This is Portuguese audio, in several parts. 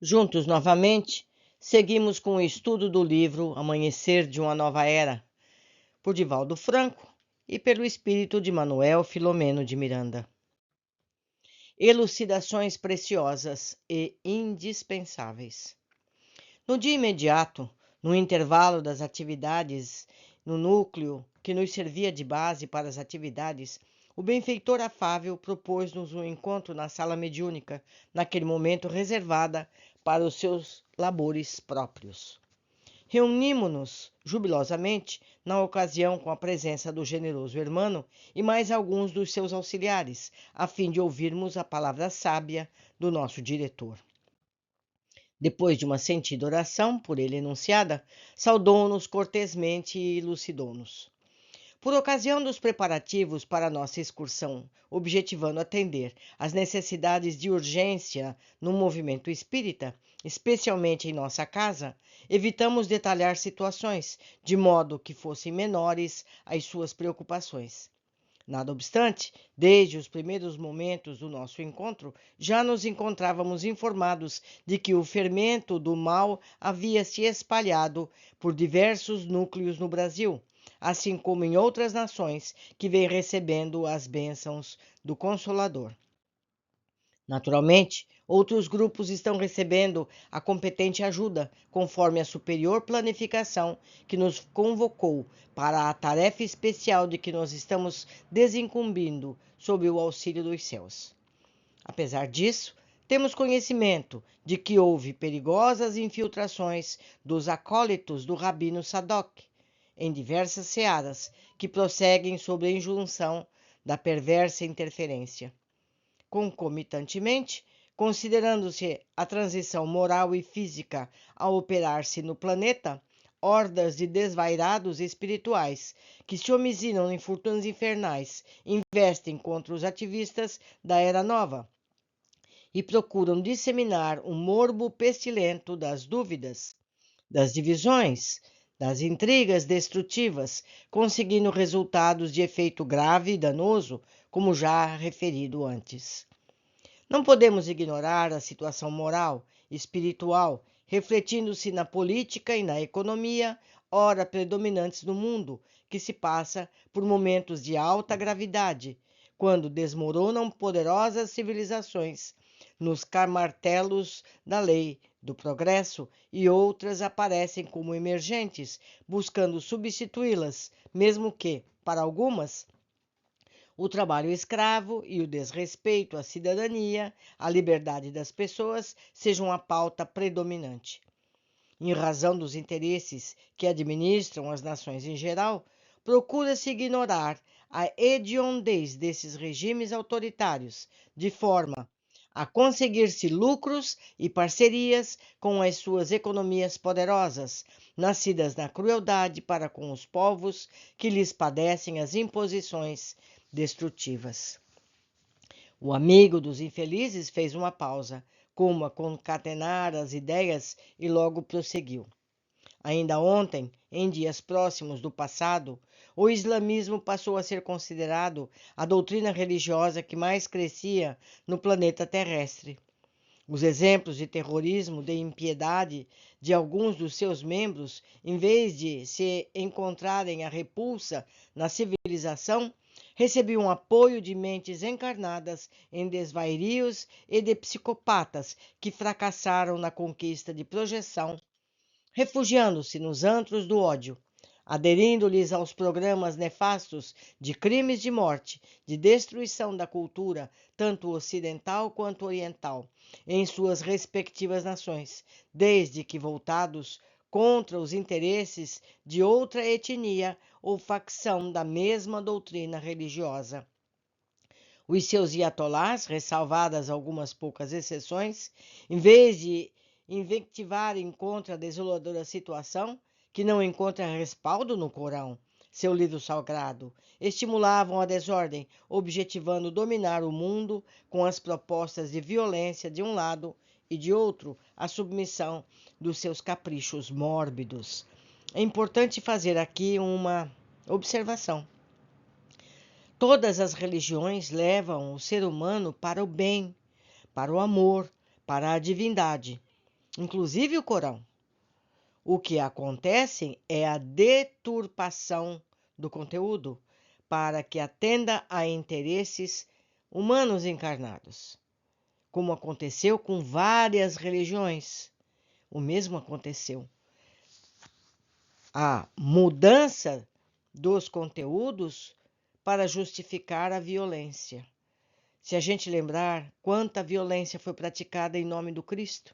Juntos novamente, seguimos com o estudo do livro Amanhecer de uma Nova Era, por Divaldo Franco e pelo espírito de Manuel Filomeno de Miranda. Elucidações preciosas e indispensáveis. No dia imediato, no intervalo das atividades, no núcleo que nos servia de base para as atividades, o benfeitor afável propôs-nos um encontro na sala mediúnica, naquele momento reservada para os seus labores próprios. Reunimo-nos jubilosamente, na ocasião com a presença do generoso Hermano e mais alguns dos seus auxiliares, a fim de ouvirmos a palavra sábia do nosso diretor. Depois de uma sentida oração, por ele enunciada, saudou-nos cortesmente e elucidou-nos. Por ocasião dos preparativos para nossa excursão, objetivando atender às necessidades de urgência no movimento espírita, especialmente em nossa casa, evitamos detalhar situações, de modo que fossem menores as suas preocupações. Nada obstante, desde os primeiros momentos do nosso encontro, já nos encontrávamos informados de que o fermento do mal havia se espalhado por diversos núcleos no Brasil, assim como em outras nações que vêm recebendo as bênçãos do Consolador. Naturalmente, outros grupos estão recebendo a competente ajuda, conforme a superior planificação que nos convocou para a tarefa especial de que nós estamos desincumbindo sob o auxílio dos céus. Apesar disso, temos conhecimento de que houve perigosas infiltrações dos acólitos do Rabino Sadoc em diversas searas que prosseguem sob a injunção da perversa interferência. Concomitantemente, considerando-se a transição moral e física a operar-se no planeta, hordas de desvairados espirituais que se homizinam em fortunas infernais investem contra os ativistas da Era Nova e procuram disseminar um morbo pestilento das dúvidas, das divisões, das intrigas destrutivas, conseguindo resultados de efeito grave e danoso, como já referido antes. Não podemos ignorar a situação moral e espiritual, refletindo-se na política e na economia, ora predominantes no mundo, que se passa por momentos de alta gravidade, quando desmoronam poderosas civilizações nos martelos da lei, do progresso, e outras aparecem como emergentes, buscando substituí-las, mesmo que, para algumas, o trabalho escravo e o desrespeito à cidadania, à liberdade das pessoas sejam a pauta predominante. Em razão dos interesses que administram as nações em geral, procura-se ignorar a hediondez desses regimes autoritários, de forma a conseguir-se lucros e parcerias com as suas economias poderosas, nascidas na crueldade para com os povos que lhes padecem as imposições destrutivas. O amigo dos infelizes fez uma pausa, como a concatenar as ideias, e logo prosseguiu. Ainda ontem, em dias próximos do passado, o islamismo passou a ser considerado a doutrina religiosa que mais crescia no planeta terrestre. Os exemplos de terrorismo, de impiedade de alguns dos seus membros, em vez de se encontrarem a repulsa na civilização, recebiam apoio de mentes encarnadas em desvairios e de psicopatas que fracassaram na conquista de projeção, refugiando-se nos antros do ódio, aderindo-lhes aos programas nefastos de crimes de morte, de destruição da cultura, tanto ocidental quanto oriental, em suas respectivas nações, desde que voltados contra os interesses de outra etnia ou facção da mesma doutrina religiosa. Os seus iatolás, ressalvadas algumas poucas exceções, em vez de invectivarem contra a desoladora situação, que não encontra respaldo no Corão, seu livro sagrado, estimulavam a desordem, objetivando dominar o mundo com as propostas de violência de um lado e de outro, a submissão dos seus caprichos mórbidos. É importante fazer aqui uma observação. Todas as religiões levam o ser humano para o bem, para o amor, para a divindade. inclusive o Corão. O que acontece é a deturpação do conteúdo para que atenda a interesses humanos encarnados, como aconteceu com várias religiões. O mesmo aconteceu. A mudança dos conteúdos para justificar a violência. Se a gente lembrar quanta violência foi praticada em nome do Cristo,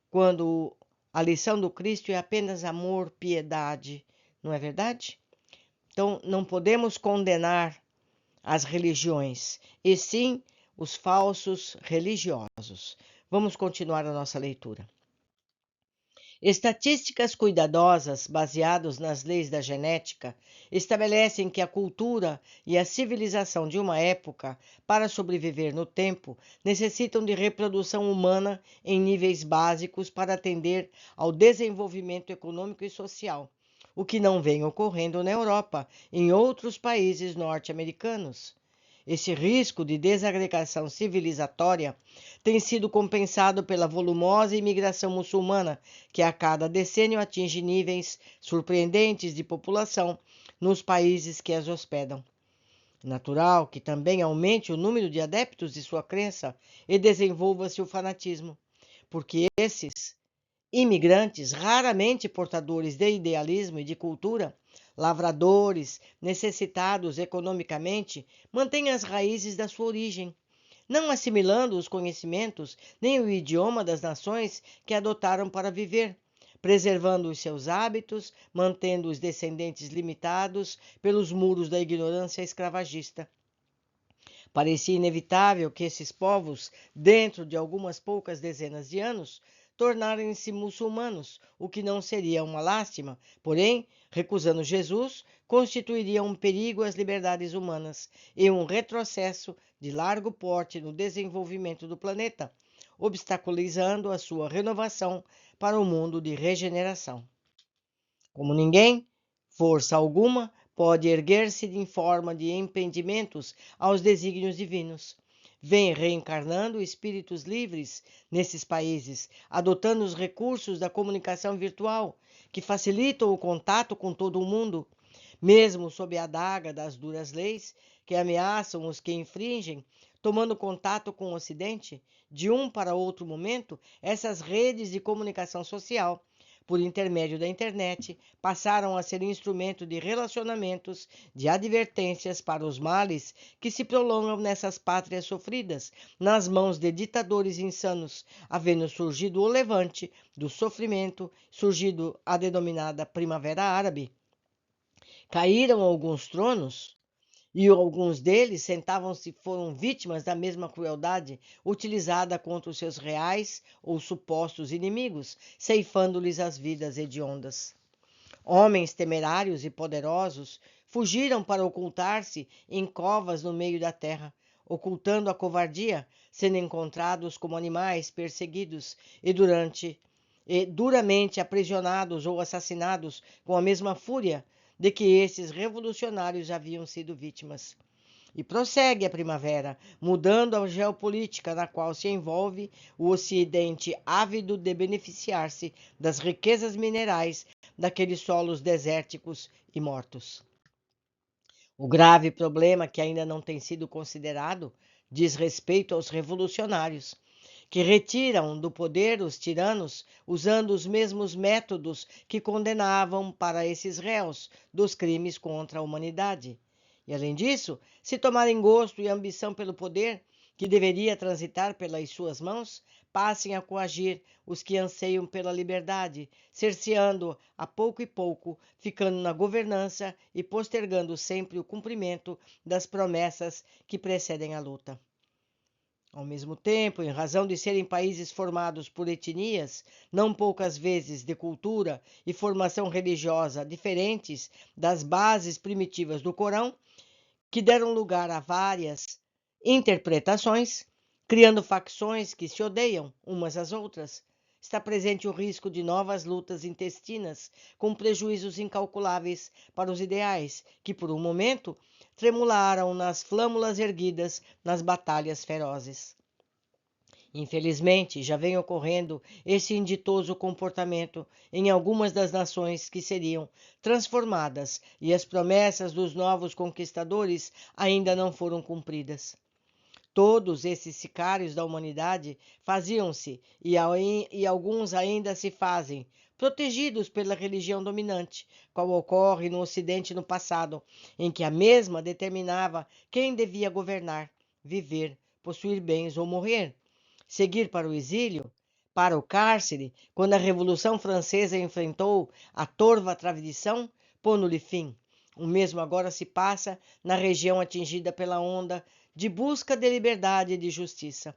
quando a lição do Cristo é apenas amor, piedade, não é verdade? Então, não podemos condenar as religiões, e sim os falsos religiosos. Vamos continuar a nossa leitura. Estatísticas cuidadosas, baseadas nas leis da genética, estabelecem que a cultura e a civilização de uma época, para sobreviver no tempo, necessitam de reprodução humana em níveis básicos para atender ao desenvolvimento econômico e social, o que não vem ocorrendo na Europa e em outros países norte-americanos. Esse risco de desagregação civilizatória tem sido compensado pela volumosa imigração muçulmana, que a cada decênio atinge níveis surpreendentes de população nos países que as hospedam. Natural que também aumente o número de adeptos de sua crença e desenvolva-se o fanatismo, porque esses imigrantes, raramente portadores de idealismo e de cultura, lavradores, necessitados economicamente, mantêm as raízes da sua origem, não assimilando os conhecimentos nem o idioma das nações que adotaram para viver, preservando os seus hábitos, mantendo os descendentes limitados pelos muros da ignorância escravagista. Parecia inevitável que esses povos, dentro de algumas poucas dezenas de anos, tornarem-se muçulmanos, o que não seria uma lástima, porém, recusando Jesus, constituiria um perigo às liberdades humanas e um retrocesso de largo porte no desenvolvimento do planeta, obstaculizando a sua renovação para o mundo de regeneração. Como ninguém, força alguma, pode erguer-se em forma de impedimentos aos desígnios divinos. Vem reencarnando espíritos livres nesses países, adotando os recursos da comunicação virtual, que facilitam o contato com todo o mundo, mesmo sob a adaga das duras leis que ameaçam os que infringem, tomando contato com o Ocidente, de um para outro momento, essas redes de comunicação social por intermédio da internet, passaram a ser instrumento de relacionamentos, de advertências para os males que se prolongam nessas pátrias sofridas, nas mãos de ditadores insanos, havendo surgido o levante do sofrimento, surgido a denominada Primavera Árabe. Caíram alguns tronos, e alguns deles sentavam-se foram vítimas da mesma crueldade utilizada contra os seus reais ou supostos inimigos, ceifando-lhes as vidas hediondas. Homens temerários e poderosos fugiram para ocultar-se em covas no meio da terra, ocultando a covardia, sendo encontrados como animais perseguidos e duramente aprisionados ou assassinados com a mesma fúria de que esses revolucionários haviam sido vítimas. E prossegue a primavera, mudando a geopolítica na qual se envolve o Ocidente ávido de beneficiar-se das riquezas minerais daqueles solos desérticos e mortos. O grave problema que ainda não tem sido considerado diz respeito aos revolucionários, que retiram do poder os tiranos usando os mesmos métodos que condenavam para esses réus dos crimes contra a humanidade. E, além disso, se tomarem gosto e ambição pelo poder, que deveria transitar pelas suas mãos, passem a coagir os que anseiam pela liberdade, cerceando a pouco e pouco, ficando na governança e postergando sempre o cumprimento das promessas que precedem a luta. Ao mesmo tempo, em razão de serem países formados por etnias, não poucas vezes de cultura e formação religiosa diferentes das bases primitivas do Corão, que deram lugar a várias interpretações, criando facções que se odeiam umas às outras, está presente o risco de novas lutas intestinas, com prejuízos incalculáveis para os ideais, que por um momento tremularam nas flâmulas erguidas nas batalhas ferozes. Infelizmente, já vem ocorrendo esse inditoso comportamento em algumas das nações que seriam transformadas e as promessas dos novos conquistadores ainda não foram cumpridas. Todos esses sicários da humanidade faziam-se e alguns ainda se fazem, protegidos pela religião dominante, qual ocorre no Ocidente no passado, em que a mesma determinava quem devia governar, viver, possuir bens ou morrer. Seguir para o exílio, para o cárcere, quando a Revolução Francesa enfrentou a torva tradição, pondo-lhe fim. O mesmo agora se passa na região atingida pela onda de busca de liberdade e de justiça.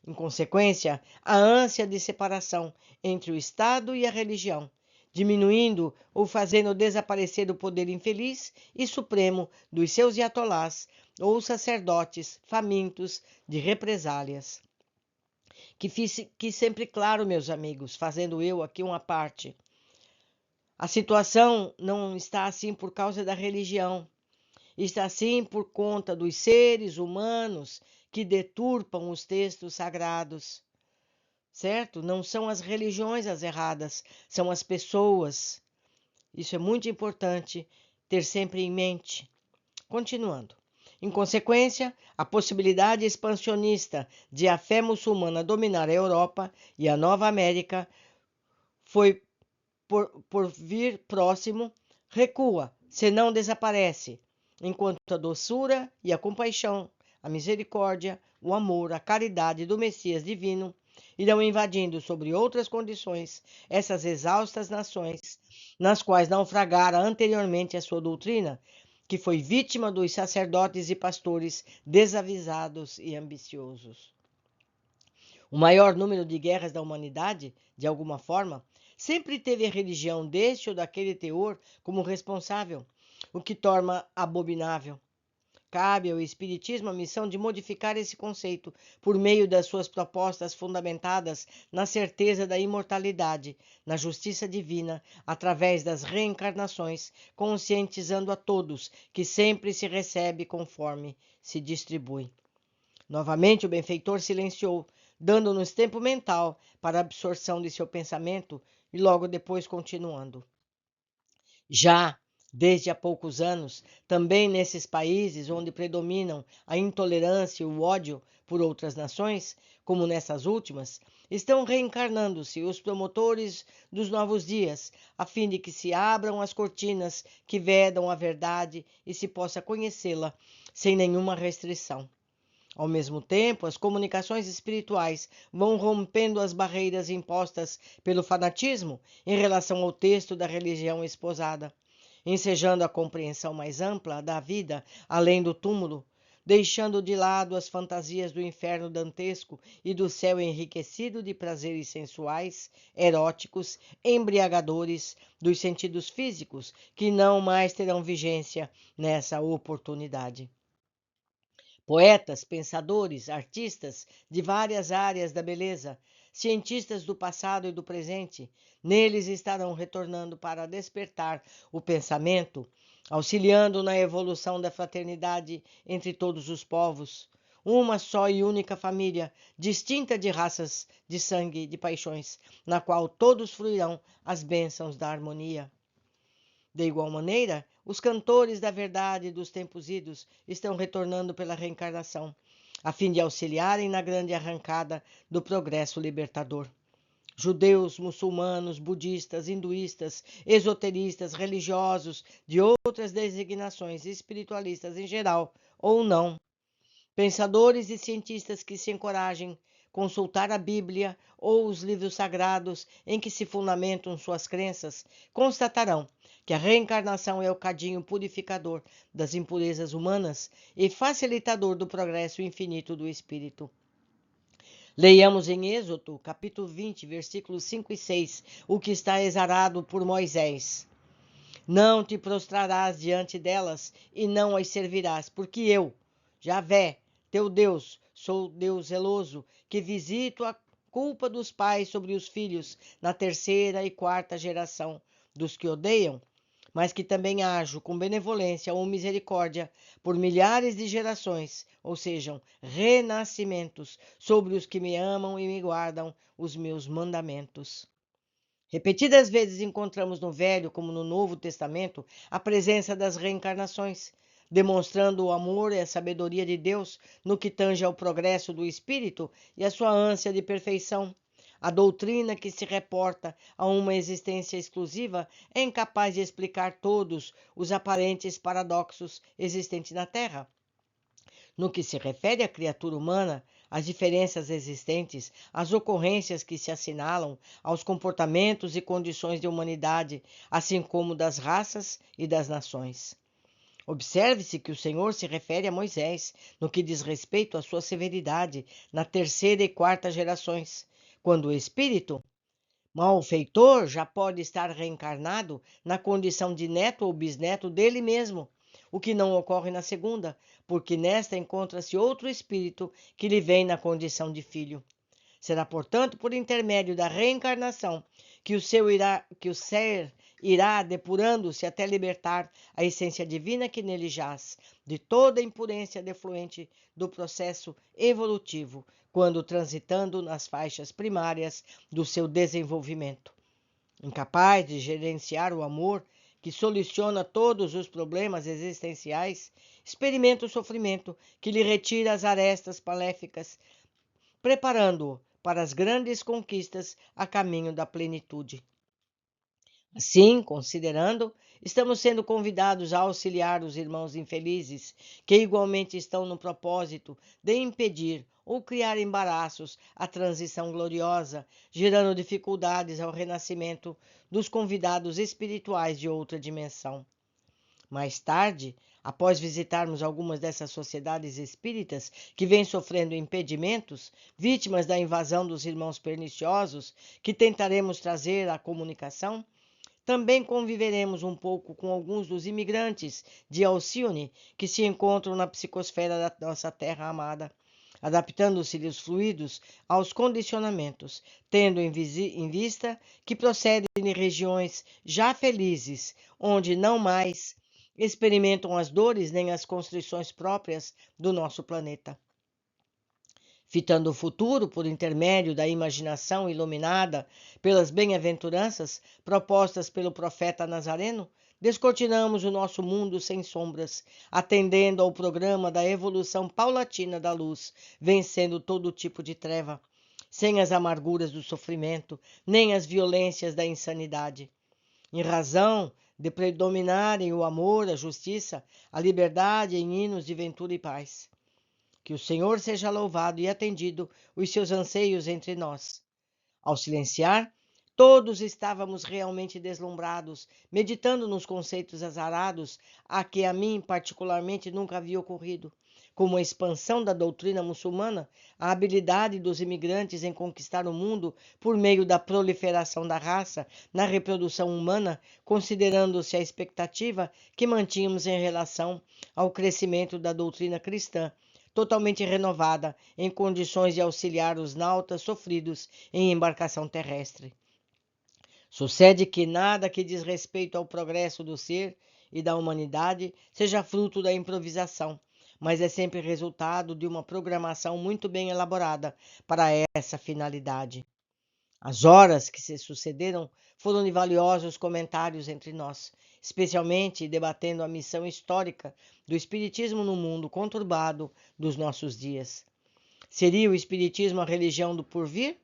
Em consequência, a ânsia de separação entre o Estado e a religião, diminuindo ou fazendo desaparecer o poder infeliz e supremo dos seus iatolás ou sacerdotes famintos de represálias. Que sempre claro, meus amigos, fazendo eu aqui uma parte. A situação não está assim por causa da religião, está assim por conta dos seres humanos que deturpam os textos sagrados, certo? Não são as religiões as erradas, são as pessoas. Isso é muito importante ter sempre em mente. Continuando. Em consequência, a possibilidade expansionista de a fé muçulmana dominar a Europa e a Nova América foi por vir próximo, recua, senão desaparece, enquanto a doçura e a compaixão, a misericórdia, o amor, a caridade do Messias divino irão invadindo sobre outras condições essas exaustas nações, nas quais naufragara anteriormente a sua doutrina, que foi vítima dos sacerdotes e pastores desavisados e ambiciosos. O maior número de guerras da humanidade, de alguma forma, sempre teve a religião deste ou daquele teor como responsável, o que torna abominável. Cabe ao Espiritismo a missão de modificar esse conceito por meio das suas propostas fundamentadas na certeza da imortalidade, na justiça divina, através das reencarnações, conscientizando a todos que sempre se recebe conforme se distribui. Novamente o benfeitor silenciou, dando-nos tempo mental para a absorção de seu pensamento e logo depois continuando. Já desde há poucos anos, também nesses países onde predominam a intolerância e o ódio por outras nações, como nessas últimas, estão reencarnando-se os promotores dos novos dias, a fim de que se abram as cortinas que vedam a verdade e se possa conhecê-la sem nenhuma restrição. Ao mesmo tempo, as comunicações espirituais vão rompendo as barreiras impostas pelo fanatismo em relação ao texto da religião esposada, ensejando a compreensão mais ampla da vida além do túmulo, deixando de lado as fantasias do inferno dantesco e do céu enriquecido de prazeres sensuais, eróticos, embriagadores dos sentidos físicos, que não mais terão vigência nessa oportunidade. Poetas, pensadores, artistas de várias áreas da beleza, cientistas do passado e do presente, neles estarão retornando para despertar o pensamento, auxiliando na evolução da fraternidade entre todos os povos, uma só e única família, distinta de raças, de sangue, de paixões, na qual todos fruirão as bênçãos da harmonia. De igual maneira, os cantores da verdade dos tempos idos estão retornando pela reencarnação, a fim de auxiliarem na grande arrancada do progresso libertador. Judeus, muçulmanos, budistas, hinduístas, esoteristas, religiosos, de outras designações espiritualistas em geral, ou não, pensadores e cientistas que se encorajem consultar a Bíblia ou os livros sagrados em que se fundamentam suas crenças, constatarão que a reencarnação é o cadinho purificador das impurezas humanas e facilitador do progresso infinito do espírito. Leiamos em Êxodo, capítulo 20, versículos 5 e 6, o que está exarado por Moisés. Não te prostrarás diante delas e não as servirás, porque eu, Javé, teu Deus, sou Deus zeloso, que visito a culpa dos pais sobre os filhos na terceira e quarta geração dos que odeiam, mas que também ajo com benevolência ou misericórdia por milhares de gerações, ou sejam, renascimentos, sobre os que me amam e me guardam os meus mandamentos. Repetidas vezes encontramos no Velho como no Novo Testamento a presença das reencarnações, demonstrando o amor e a sabedoria de Deus no que tange ao progresso do espírito e a sua ânsia de perfeição. A doutrina que se reporta a uma existência exclusiva é incapaz de explicar todos os aparentes paradoxos existentes na Terra. No que se refere à criatura humana, às diferenças existentes, às ocorrências que se assinalam, aos comportamentos e condições de humanidade, assim como das raças e das nações. Observe-se que o Senhor se refere a Moisés no que diz respeito à sua severidade na terceira e quarta gerações, quando o espírito malfeitor já pode estar reencarnado na condição de neto ou bisneto dele mesmo, o que não ocorre na segunda, porque nesta encontra-se outro espírito que lhe vem na condição de filho. Será, portanto, por intermédio da reencarnação que o ser irá depurando-se até libertar a essência divina que nele jaz, de toda a impurência defluente do processo evolutivo, quando transitando nas faixas primárias do seu desenvolvimento. Incapaz de gerenciar o amor que soluciona todos os problemas existenciais, experimenta o sofrimento que lhe retira as arestas maléficas, preparando-o para as grandes conquistas a caminho da plenitude. Assim, considerando, estamos sendo convidados a auxiliar os irmãos infelizes, que igualmente estão no propósito de impedir ou criar embaraços à transição gloriosa, gerando dificuldades ao renascimento dos convidados espirituais de outra dimensão. Mais tarde, após visitarmos algumas dessas sociedades espíritas que vêm sofrendo impedimentos, vítimas da invasão dos irmãos perniciosos, que tentaremos trazer à comunicação, também conviveremos um pouco com alguns dos imigrantes de Alcione que se encontram na psicosfera da nossa terra amada, adaptando-se os fluidos aos condicionamentos, tendo em vista que procedem de regiões já felizes, onde não mais experimentam as dores nem as constrições próprias do nosso planeta. Fitando o futuro por intermédio da imaginação iluminada pelas bem-aventuranças propostas pelo profeta Nazareno, descortinamos o nosso mundo sem sombras, atendendo ao programa da evolução paulatina da luz, vencendo todo tipo de treva, sem as amarguras do sofrimento, nem as violências da insanidade. Em razão de predominarem o amor, a justiça, a liberdade em hinos de ventura e paz. Que o Senhor seja louvado e atendido os seus anseios entre nós. Ao silenciar, todos estávamos realmente deslumbrados, meditando nos conceitos azarados a que a mim particularmente nunca havia ocorrido, como a expansão da doutrina muçulmana, a habilidade dos imigrantes em conquistar o mundo por meio da proliferação da raça na reprodução humana, considerando-se a expectativa que mantínhamos em relação ao crescimento da doutrina cristã, totalmente renovada, em condições de auxiliar os nautas sofridos em embarcação terrestre. Sucede que nada que diz respeito ao progresso do ser e da humanidade seja fruto da improvisação, mas é sempre resultado de uma programação muito bem elaborada para essa finalidade. As horas que se sucederam foram de valiosos comentários entre nós, especialmente debatendo a missão histórica do Espiritismo no mundo conturbado dos nossos dias. Seria o Espiritismo a religião do porvir?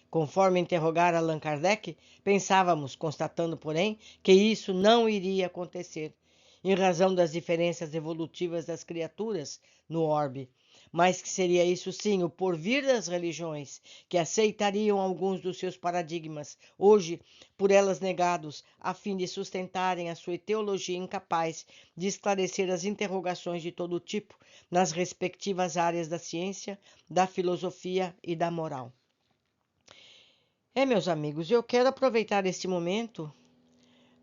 Conforme interrogara Allan Kardec, pensávamos, constatando, porém, que isso não iria acontecer, em razão das diferenças evolutivas das criaturas no orbe, mas que seria isso sim o porvir das religiões, que aceitariam alguns dos seus paradigmas, hoje por elas negados, a fim de sustentarem a sua teologia incapaz de esclarecer as interrogações de todo tipo nas respectivas áreas da ciência, da filosofia e da moral. Meus amigos, eu quero aproveitar este momento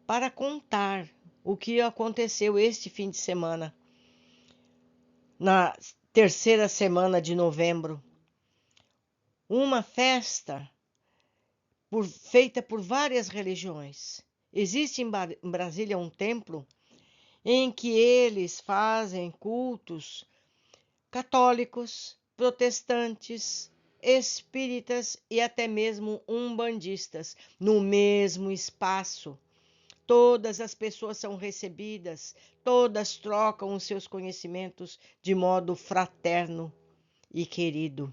para contar o que aconteceu este fim de semana, na terceira semana de novembro. Uma festa feita por várias religiões Existe em Brasília um templo em que eles fazem cultos católicos, protestantes, espíritas e até mesmo umbandistas no mesmo espaço. Todas as pessoas são recebidas, todas trocam os seus conhecimentos de modo fraterno e querido.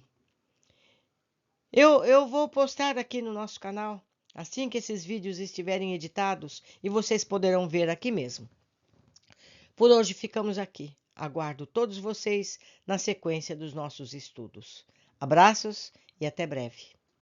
Eu vou postar aqui no nosso canal, assim que esses vídeos estiverem editados, e vocês poderão ver aqui mesmo. Por hoje ficamos aqui. Aguardo todos vocês na sequência dos nossos estudos. Abraços e até breve.